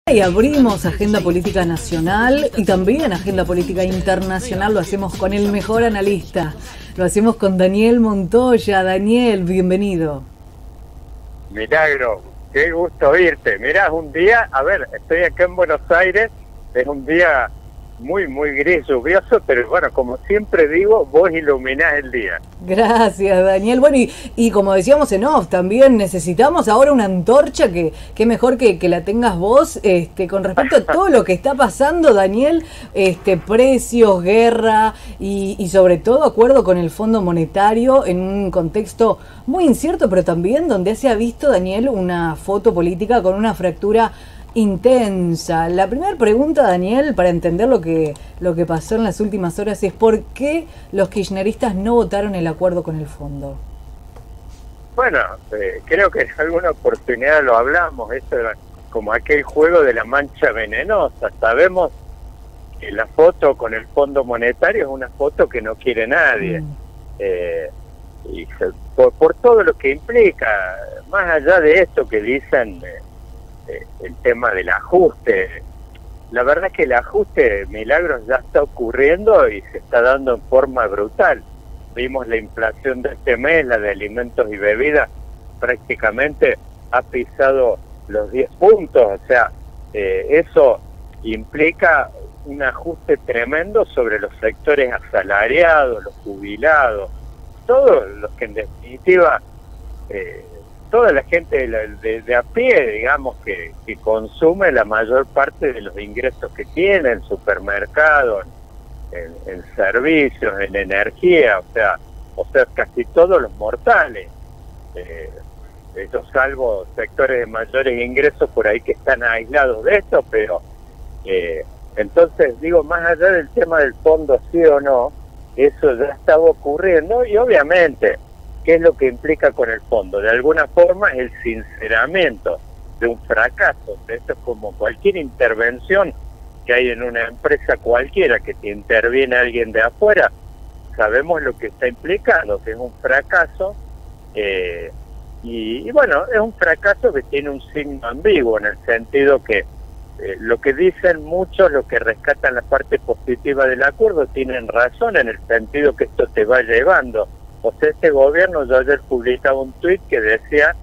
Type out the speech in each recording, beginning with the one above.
Y abrimos agenda política nacional y también agenda política internacional. Lo hacemos con el mejor analista. Lo hacemos con Daniel Montoya. Daniel, bienvenido. Milagro, qué gusto oírte. Mirá, es un día, estoy acá en Buenos Aires, es un día muy gris, lluvioso, pero bueno, como siempre digo, vos iluminás el día. Gracias, Daniel. Bueno, y como decíamos en off, también necesitamos ahora una antorcha que mejor que la tengas vos, con respecto a todo lo que está pasando, Daniel, precios, guerra y sobre todo acuerdo con el Fondo Monetario en un contexto muy incierto, pero también donde se ha visto, Daniel, una foto política con una fractura intensa. La primera pregunta, Daniel, para entender lo que pasó en las últimas horas es ¿por qué los kirchneristas no votaron el acuerdo con el fondo? Bueno, creo que en alguna oportunidad lo hablamos, esto era como aquel juego de la mancha venenosa. Sabemos que la foto con el Fondo Monetario es una foto que no quiere nadie. Y por todo lo que implica, más allá de esto que dicen, el tema del ajuste, la verdad es que el ajuste, Milagros, ya está ocurriendo y se está dando en forma brutal. Vimos la inflación de este mes, la de alimentos y bebidas, prácticamente ha pisado los 10 puntos, o sea, eso implica un ajuste tremendo sobre los sectores asalariados, los jubilados, todos los que en definitiva toda la gente de a pie, digamos, que consume la mayor parte de los ingresos que tiene en supermercados, en servicios, en energía, o sea, casi todos los mortales. Yo salvo sectores de mayores ingresos por ahí que están aislados de esto, pero entonces digo, más allá del tema del fondo sí o no, eso ya estaba ocurriendo y obviamente, ¿qué es lo que implica con el fondo? De alguna forma el sinceramiento de un fracaso. Esto es como cualquier intervención que hay en una empresa cualquiera, que te interviene alguien de afuera, sabemos lo que está implicando, que es un fracaso, y bueno, es un fracaso que tiene un signo ambiguo, en el sentido que lo que dicen muchos, los que rescatan la parte positiva del acuerdo, tienen razón en el sentido que esto te va llevando. O sea, este gobierno, yo ayer publicaba un tuit que decía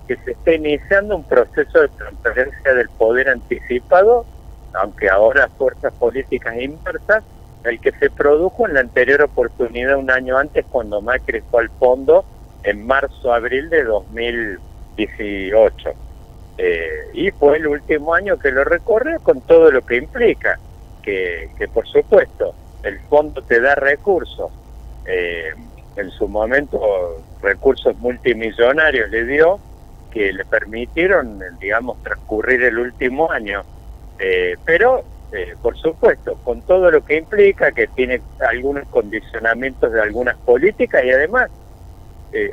que se está iniciando un proceso de transferencia del poder anticipado, aunque ahora fuerzas políticas inversas, el que se produjo en la anterior oportunidad un año antes cuando Macri fue al fondo en marzo-abril de 2018. Y fue el último año que lo recorre con todo lo que implica, que por supuesto el fondo te da recursos, en su momento recursos multimillonarios le dio, que le permitieron, digamos, transcurrir el último año, pero por supuesto, con todo lo que implica, que tiene algunos condicionamientos de algunas políticas, y además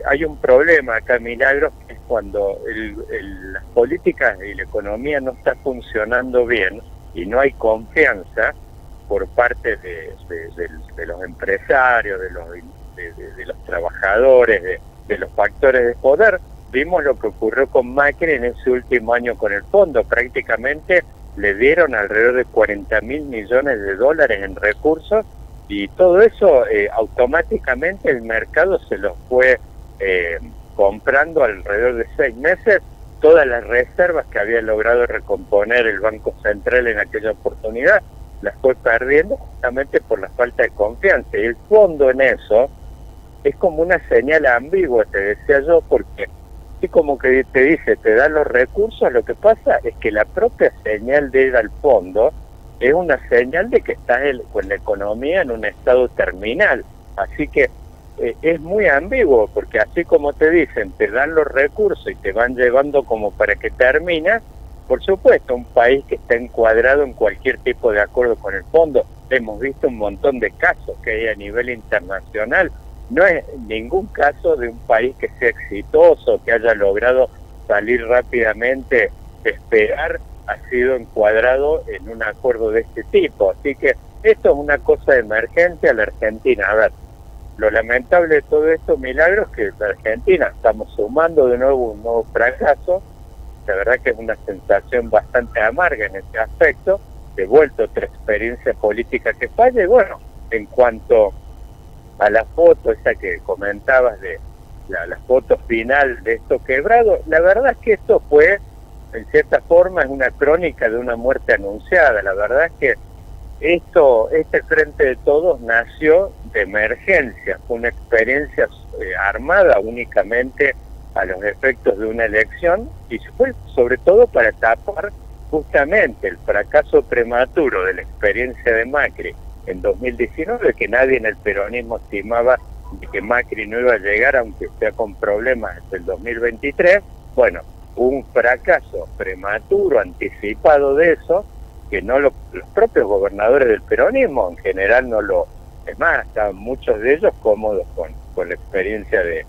hay un problema acá, Milagros, que es cuando las políticas y la economía no está funcionando bien y no hay confianza por parte de los empresarios, de los trabajadores, de los factores de poder. Vimos lo que ocurrió con Macri en ese último año con el fondo. Prácticamente le dieron alrededor de 40.000 millones de dólares en recursos y todo eso automáticamente el mercado se los fue comprando alrededor de 6 meses. Todas las reservas que había logrado recomponer el Banco Central en aquella oportunidad las fue perdiendo justamente por la falta de confianza. Y el fondo en eso es como una señal ambigua, te decía yo, porque así como que te dice, te da los recursos, lo que pasa es que la propia señal de ir al fondo es una señal de que estás con la economía en un estado terminal. Así que es muy ambiguo, porque así como te dicen, te dan los recursos y te van llevando como para que terminas. Por supuesto, un país que está encuadrado en cualquier tipo de acuerdo con el fondo, hemos visto un montón de casos que hay a nivel internacional. No es ningún caso de un país que sea exitoso, que haya logrado salir rápidamente, esperar, ha sido encuadrado en un acuerdo de este tipo. Así que esto es una cosa de emergencia a la Argentina. A ver, lo lamentable de todo esto, Milagros, que la Argentina estamos sumando de nuevo un nuevo fracaso, La verdad que es una sensación bastante amarga en ese aspecto, de vuelta otra experiencia política que falla. Y bueno, en cuanto a la foto esa que comentabas de la foto final de esto quebrado, la verdad es que esto fue, en cierta forma, es una crónica de una muerte anunciada. La verdad es que este Frente de Todos nació de emergencia, fue una experiencia armada únicamente a los efectos de una elección, y fue sobre todo para tapar justamente el fracaso prematuro de la experiencia de Macri en 2019, que nadie en el peronismo estimaba de que Macri no iba a llegar, aunque sea con problemas, hasta el 2023. Bueno, un fracaso prematuro, anticipado de eso, que no los propios gobernadores del peronismo en general no lo... Es más, estaban muchos de ellos cómodos con la experiencia de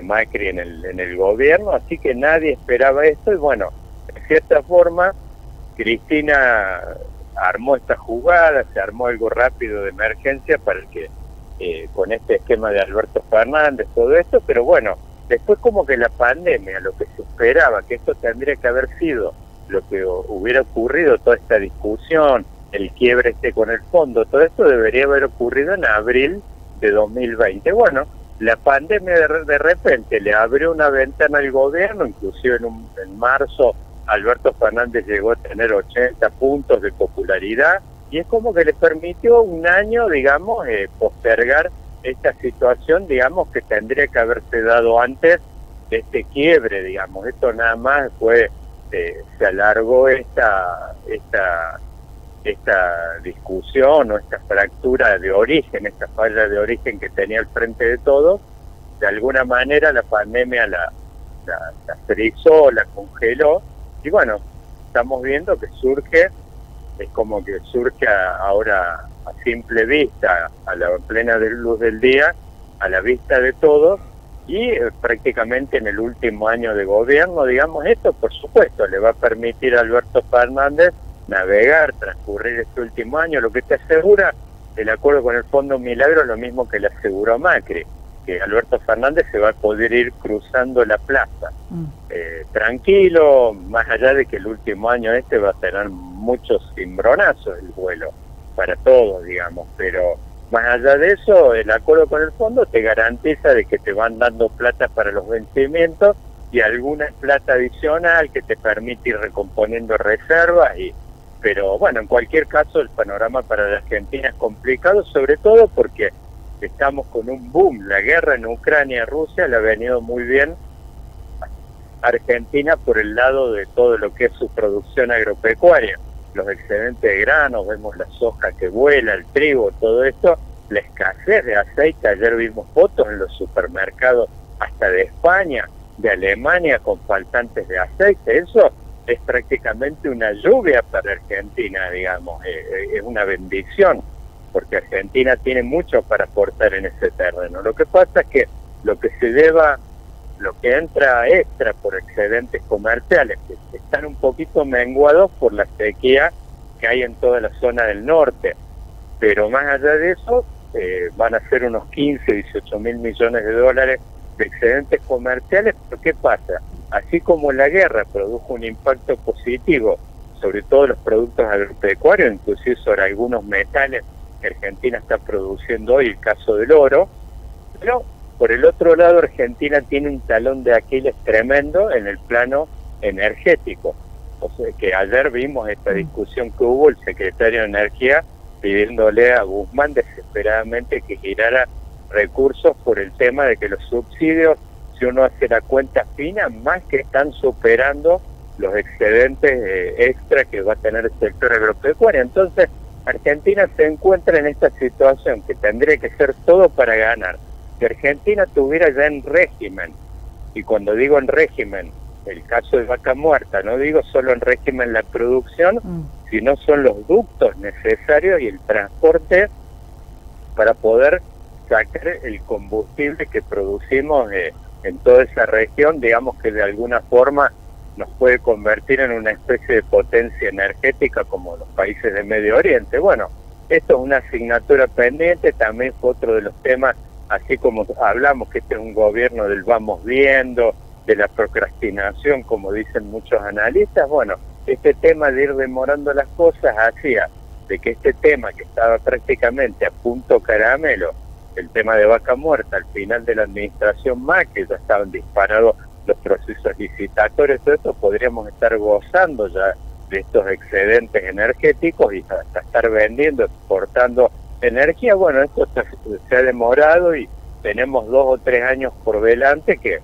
Macri en el gobierno, así que nadie esperaba esto. Y bueno, de cierta forma, Cristina armó esta jugada, se armó algo rápido de emergencia para que con este esquema de Alberto Fernández, todo esto, pero bueno, después como que la pandemia, lo que se esperaba, que esto tendría que haber sido lo que hubiera ocurrido, toda esta discusión, el quiebre con el fondo, todo esto debería haber ocurrido en abril de 2020. Bueno, la pandemia de repente le abrió una ventana al gobierno, inclusive en marzo Alberto Fernández llegó a tener 80 puntos de popularidad, y es como que le permitió un año, digamos, postergar esta situación, digamos, que tendría que haberse dado antes de este quiebre, digamos. Esto nada más fue, se alargó esta discusión o esta fractura de origen, esta falla de origen que tenía el Frente de Todos. De alguna manera la pandemia la frizó, la congeló, y bueno, estamos viendo que surge, es como que surge ahora a simple vista, a la plena luz del día, a la vista de todos, y prácticamente en el último año de gobierno, digamos. Esto por supuesto le va a permitir a Alberto Fernández navegar, transcurrir este último año. Lo que te asegura el acuerdo con el Fondo Milagro es lo mismo que le aseguró Macri, que Alberto Fernández se va a poder ir cruzando la plaza tranquilo, más allá de que el último año va a tener muchos cimbronazos el vuelo para todos, digamos, pero más allá de eso, el acuerdo con el fondo te garantiza de que te van dando plata para los vencimientos y alguna plata adicional que te permite ir recomponiendo reservas. Pero bueno, en cualquier caso el panorama para la Argentina es complicado, sobre todo porque estamos con un boom. La guerra en Ucrania-Rusia le ha venido muy bien a Argentina por el lado de todo lo que es su producción agropecuaria. Los excedentes de granos, vemos la soja que vuela, el trigo, todo esto, la escasez de aceite. Ayer vimos fotos en los supermercados hasta de España, de Alemania, con faltantes de aceite. Eso es prácticamente una lluvia para Argentina, digamos, es una bendición, porque Argentina tiene mucho para aportar en ese terreno. Lo que pasa es que lo que se lleva, lo que entra extra por excedentes comerciales, que están un poquito menguados por la sequía que hay en toda la zona del norte, pero más allá de eso, van a ser unos 15, 18 mil millones de dólares de excedentes comerciales. ¿Pero qué pasa? Así como la guerra produjo un impacto positivo sobre todos los productos agropecuarios, inclusive sobre algunos metales que Argentina está produciendo hoy, el caso del oro, pero por el otro lado Argentina tiene un talón de Aquiles tremendo en el plano energético. O sea, que ayer vimos esta discusión que hubo, el secretario de Energía pidiéndole a Guzmán desesperadamente que girara recursos por el tema de que los subsidios, si uno hace la cuenta fina, más que están superando los excedentes extra que va a tener el sector agropecuario. Entonces, Argentina se encuentra en esta situación que tendría que ser todo para ganar. Si Argentina tuviera ya en régimen, y cuando digo en régimen, el caso de Vaca Muerta, no digo solo en régimen la producción, sino son los ductos necesarios y el transporte para poder sacar el combustible que producimos en toda esa región, digamos que de alguna forma nos puede convertir en una especie de potencia energética como los países de Medio Oriente. Bueno, esto es una asignatura pendiente, también fue otro de los temas, así como hablamos que este es un gobierno del vamos viendo, de la procrastinación, como dicen muchos analistas. Bueno, este tema de ir demorando las cosas hacía de que este tema que estaba prácticamente a punto caramelo, el tema de Vaca Muerta, al final de la administración Macri, ya estaban disparados los procesos licitatorios, todo esto, podríamos estar gozando ya de estos excedentes energéticos y hasta estar vendiendo, exportando energía. Bueno, esto se ha demorado y tenemos 2 o 3 años por delante que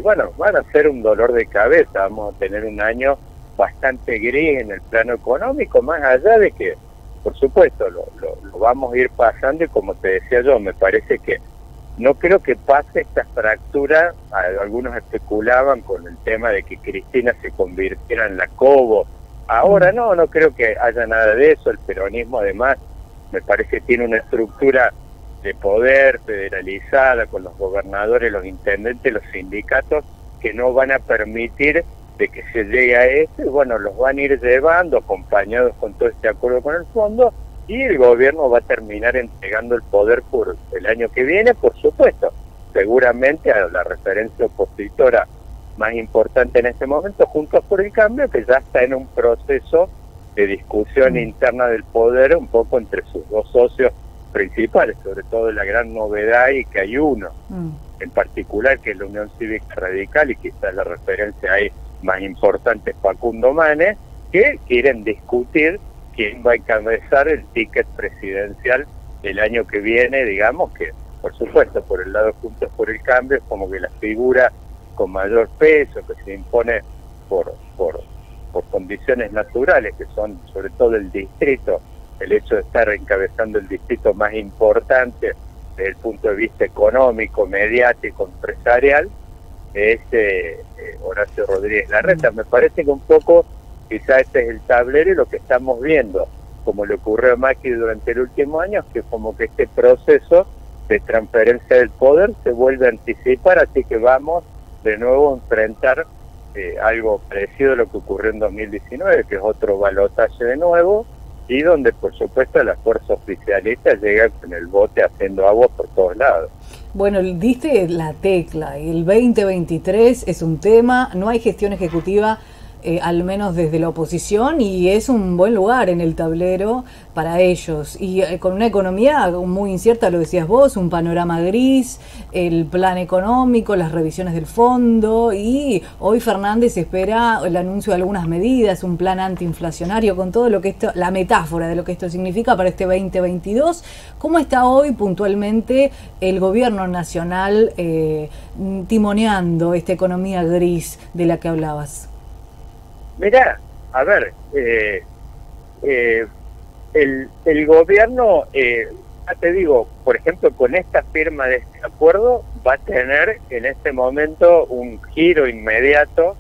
bueno, van a ser un dolor de cabeza. Vamos a tener un año bastante gris en el plano económico, más allá de que, por supuesto, lo vamos a ir pasando, y como te decía yo, me parece que no creo que pase esta fractura. Algunos especulaban con el tema de que Cristina se convirtiera en la Cobo. Ahora no creo que haya nada de eso. El peronismo, además, me parece que tiene una estructura de poder federalizada con los gobernadores, los intendentes, los sindicatos, que no van a permitir de que se llegue a esto, y bueno, los van a ir llevando acompañados con todo este acuerdo con el fondo, y el gobierno va a terminar entregando el poder por el año que viene, por supuesto, seguramente a la referencia opositora más importante en este momento, Juntos por el Cambio, que ya está en un proceso de discusión interna del poder, un poco entre sus dos socios principales, sobre todo la gran novedad, y que hay uno en particular, que es la Unión Cívica Radical, y quizás la referencia ahí más importante es Facundo Manes, que quieren discutir quién va a encabezar el ticket presidencial el año que viene. Digamos que, por supuesto, por el lado de Juntos por el Cambio, es como que la figura con mayor peso, que se impone por condiciones naturales, que son sobre todo el distrito, el hecho de estar encabezando el distrito más importante desde el punto de vista económico, mediático, empresarial, es Horacio Rodríguez Larreta. Me parece que un poco quizá este es el tablero, y lo que estamos viendo, como le ocurrió a Macri durante el último año, es que como que este proceso de transferencia del poder se vuelve a anticipar, así que vamos de nuevo a enfrentar algo parecido a lo que ocurrió en 2019, que es otro balotaje de nuevo, y donde por supuesto la fuerza oficialista llega con el bote haciendo agua por todos lados. Bueno, diste la tecla, el 2023 es un tema, no hay gestión ejecutiva, al menos desde la oposición, y es un buen lugar en el tablero para ellos, y con una economía muy incierta, lo decías vos, un panorama gris, el plan económico, las revisiones del fondo, y hoy Fernández espera el anuncio de algunas medidas, un plan antiinflacionario, con todo lo que esto, la metáfora de lo que esto significa para este 2022. ¿Cómo está hoy puntualmente el gobierno nacional timoneando esta economía gris de la que hablabas? Mirá, a ver, el gobierno, ya te digo, por ejemplo, con esta firma de este acuerdo, va a tener en este momento un giro inmediato,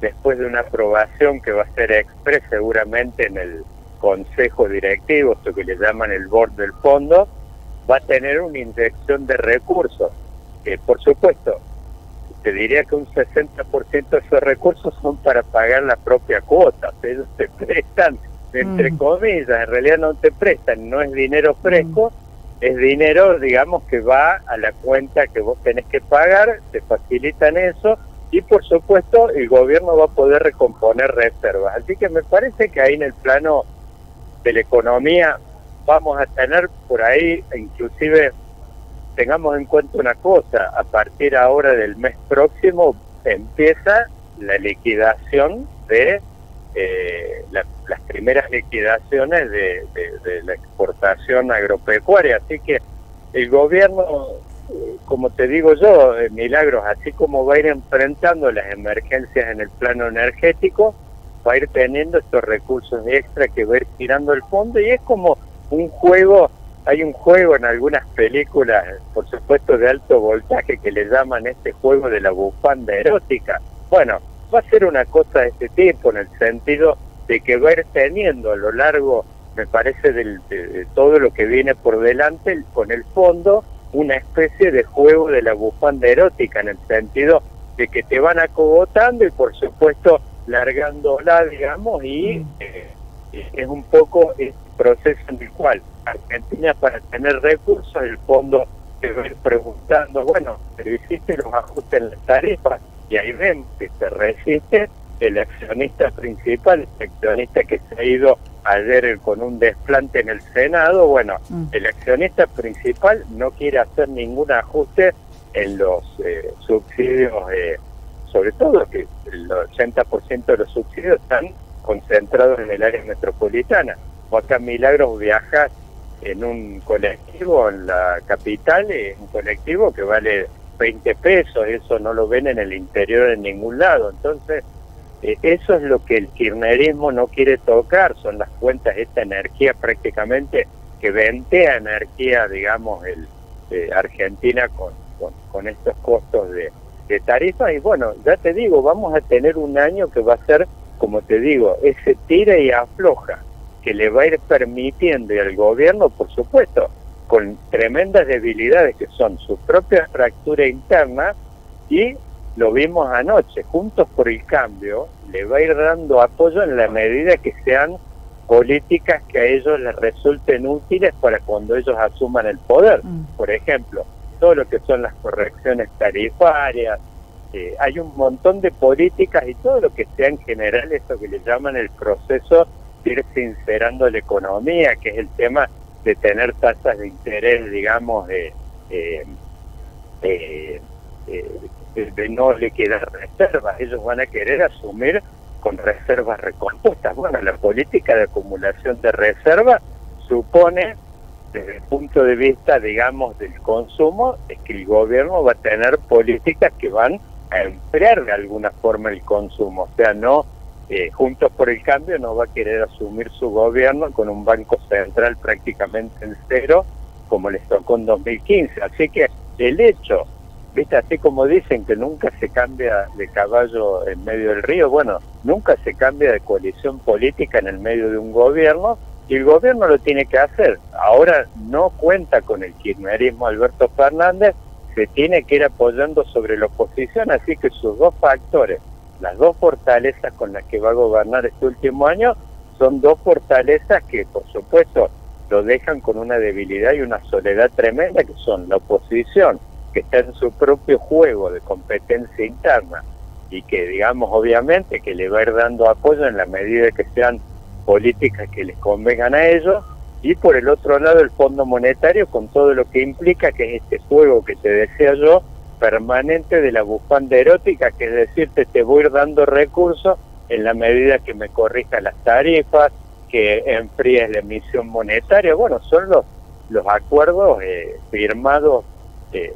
después de una aprobación que va a ser express seguramente en el consejo directivo, esto que le llaman el board del fondo, va a tener una inyección de recursos, que por supuesto, te diría que un 60% de esos recursos son para pagar la propia cuota. Ellos te prestan, entre comillas, en realidad no te prestan, no es dinero fresco, es dinero, digamos, que va a la cuenta que vos tenés que pagar, te facilitan eso, y por supuesto el gobierno va a poder recomponer reservas. Así que me parece que ahí en el plano de la economía vamos a tener por ahí, inclusive, tengamos en cuenta una cosa, a partir ahora del mes próximo empieza la liquidación de las primeras liquidaciones de la exportación agropecuaria, así que el gobierno, como te digo yo, Milagros, así como va a ir enfrentando las emergencias en el plano energético, va a ir teniendo estos recursos extra que va a ir tirando el fondo, y es como un juego. Hay un juego en algunas películas, por supuesto de alto voltaje, que le llaman este juego de la bufanda erótica. Bueno, va a ser una cosa de este tipo, en el sentido de que va a ir teniendo a lo largo, me parece, de todo lo que viene por delante, con el fondo, una especie de juego de la bufanda erótica, en el sentido de que te van acogotando y por supuesto largándola, digamos, y es un poco este proceso en el cual Argentina, para tener recursos, el fondo te va a ir preguntando, bueno, pero hiciste los ajustes en las tarifas, y ahí ven que se resiste el accionista principal, el accionista que se ha ido ayer con un desplante en el Senado. Bueno, el accionista principal no quiere hacer ningún ajuste en los subsidios, sobre todo que el 80% de los subsidios están concentrados en el área metropolitana. Vos acá Milagros viajas en un colectivo en la capital, es un colectivo que vale 20 pesos, eso no lo ven en el interior en ningún lado. Entonces, eso es lo que el kirchnerismo no quiere tocar, son las cuentas, esta energía prácticamente que ventea energía, digamos, Argentina con estos costos de tarifas. Y bueno, ya te digo, vamos a tener un año que va a ser, como te digo, ese tira y afloja, que le va a ir permitiendo y al gobierno, por supuesto, con tremendas debilidades que son su propia fractura interna, y lo vimos anoche, Juntos por el Cambio le va a ir dando apoyo en la medida que sean políticas que a ellos les resulten útiles para cuando ellos asuman el poder. Por ejemplo, todo lo que son las correcciones tarifarias, hay un montón de políticas y todo lo que sea en general eso que le llaman el proceso de ir sincerando la economía, que es el tema de tener tasas de interés, digamos, de no liquidar reservas. Ellos van a querer asumir con reservas recompuestas. Bueno, la política de acumulación de reservas supone, desde el punto de vista, digamos, del consumo, es que el gobierno va a tener políticas que van a enfriar de alguna forma el consumo. O sea, no, Juntos por el Cambio no va a querer asumir su gobierno con un banco central prácticamente en cero, como les tocó en 2015. Así que el hecho, ¿viste? Así como dicen que nunca se cambia de caballo en medio del río, bueno, nunca se cambia de coalición política en el medio de un gobierno, y el gobierno lo tiene que hacer. Ahora no cuenta con el kirchnerismo Alberto Fernández, se tiene que ir apoyando sobre la oposición, así que sus dos factores, las dos fortalezas con las que va a gobernar este último año, son dos fortalezas que, por supuesto, lo dejan con una debilidad y una soledad tremenda, que son la oposición, que está en su propio juego de competencia interna y que, digamos, obviamente que le va a ir dando apoyo en la medida que sean políticas que les convengan a ellos, y por el otro lado el Fondo Monetario con todo lo que implica, que es este juego que te decía yo, permanente de la bufanda erótica, que es decirte, te voy a ir dando recursos en la medida que me corrijas las tarifas, que enfríes la emisión monetaria. Bueno, son los acuerdos firmados,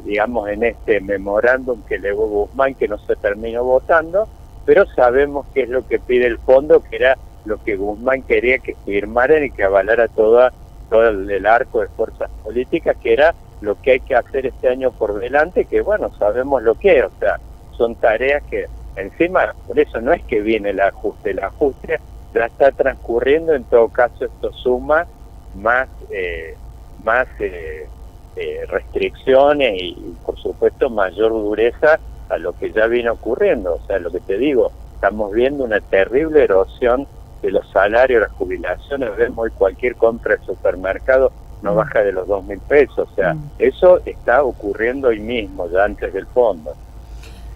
digamos, en este memorándum que legó Guzmán, que no se terminó votando, pero sabemos qué es lo que pide el fondo, que era lo que Guzmán quería que firmaran y que avalara todo el arco de fuerzas políticas, que era lo que hay que hacer este año por delante, que bueno, sabemos lo que es, o sea, son tareas que encima, por eso no es que viene el ajuste ya está transcurriendo. En todo caso esto suma más restricciones y por supuesto mayor dureza a lo que ya viene ocurriendo. O sea, lo que te digo, estamos viendo una terrible erosión de los salarios, las jubilaciones. Vemos hoy cualquier compra de supermercado no baja de los 2.000 pesos, o sea, eso está ocurriendo hoy mismo, ya antes del fondo.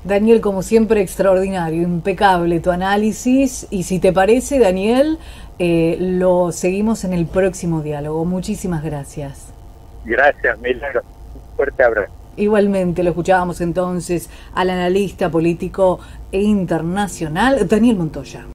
Daniel, como siempre, extraordinario, impecable tu análisis, y si te parece, Daniel, lo seguimos en el próximo diálogo. Muchísimas gracias. Gracias, Milagros. Un fuerte abrazo. Igualmente, lo escuchábamos entonces al analista político e internacional Daniel Montoya.